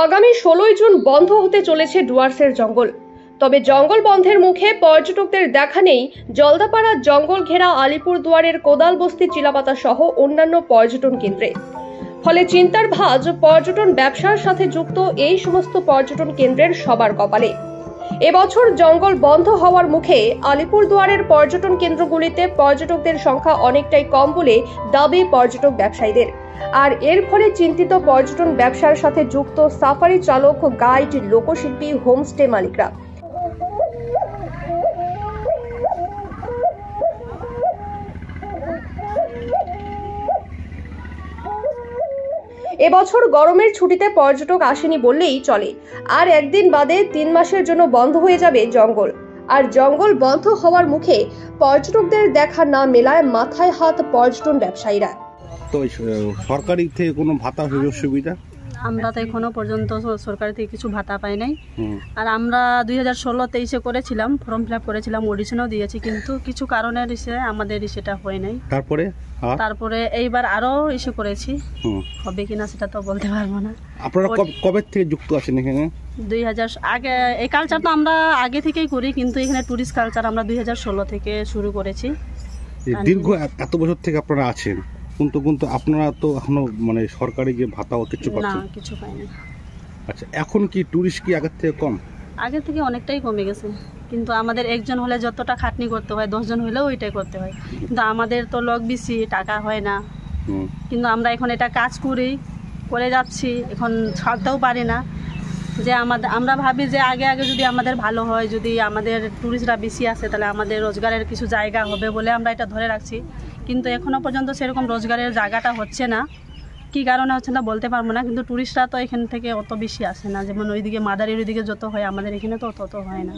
আগামী 16 জুন বন্ধ হতে চলেছে ডুয়ার্সের জঙ্গল। তবে জঙ্গল বন্ধের মুখে পর্যটকদের দেখা নেই জলদাপাড়া জঙ্গল ঘেরা আলিপুরদুয়ারের কোদালবস্তি চিলাপাতা সহ অন্যান্য পর্যটন কেন্দ্রে। ফলে চিন্তার ভাঁজ পর্যটন ব্যবসার সাথে যুক্ত এই সমস্ত পর্যটন কেন্দ্রের সবার কপালে। এবছর জঙ্গল বন্ধ হওয়ার মুখে আলিপুরদুয়ারের পর্যটন কেন্দ্রগুলিতে পর্যটকদের সংখ্যা অনেকটাই কম বলে দাবি পর্যটক ব্যবসায়ীদের। আর এর ফলে চিন্তিত পর্যটন ব্যবসার সাথে যুক্ত সাফারি চালক, গাইড, লোকশিল্পী, হোমস্টে মালিকরা। এবছর গরমের ছুটিতে পর্যটক আসেনি বললেই চলে। আর একদিন বাদে 3 মাসের জন্য বন্ধ হয়ে যাবে জঙ্গল। আর জঙ্গল বন্ধ হওয়ার মুখে পর্যটকদের দেখা না মেলায় মাথায় হাত পর্যটন ব্যবসায়ীরা। তো সরকারি থেকে কোনো ভাতা সুযোগ সুবিধা? আমরা তো এখনো পর্যন্ত সরকার থেকে কিছু ভাতা পাই নাই। আর আমরা 2016-23 করেছিলাম, ফর্ম ফিল আপ করেছিলাম, অডিশনও দিয়েছি, কিন্তু কিছু কারণে আমাদের সেটা হয় নাই। তারপরে এইবার আরো ইস্যু করেছি, হবে কিনা সেটা তো বলতে পারবো না। আপনারা কবে থেকে যুক্ত আছেন এখানে? 2000 আগে এই কালচার তো আমরা আগে থেকেই করি, কিন্তু এখানে টুরিস্ট কালচার আমরা 2016 থেকে শুরু করেছি। দীর্ঘ এত বছর থেকে আপনারা আছেন, কিন্তু আপনারা তো এখনো মানে সরকারি যে ভাতা কিছু পাচ্ছেন না? কিছু পাইনি। আচ্ছা, এখন কি টুরিস্ট কি আগের থেকে কম? আগের থেকে অনেকটাই কমে গেছে, কিন্তু আমাদের একজন হলে যতটা খাটনি করতে হয় 10 জন হলেও ওইটাই করতে হয়, কিন্তু আমাদের তো লোক বেশি, টাকা হয় না। কিন্তু আমরা এখন এটা কাজ করে যাচ্ছি, এখন ছাড়তেও পারি না। যে আমরা ভাবি যে আগে যদি আমাদের ভালো হয়, যদি আমাদের টুরিস্টরা বেশি আসে, তাহলে আমাদের রোজগারের কিছু জায়গা হবে বলে আমরা এটা ধরে রাখছি। কিন্তু এখনো পর্যন্ত সেরকম রোজগারের জায়গাটা হচ্ছে না। কি কারণে হচ্ছে না বলতে পারবো না, কিন্তু টুরিস্টরা তো এখান থেকে অত বেশি আসে না। যেমন ওইদিকে মাদারির ওইদিকে যত হয়, আমাদের এখানে তো তত হয় না।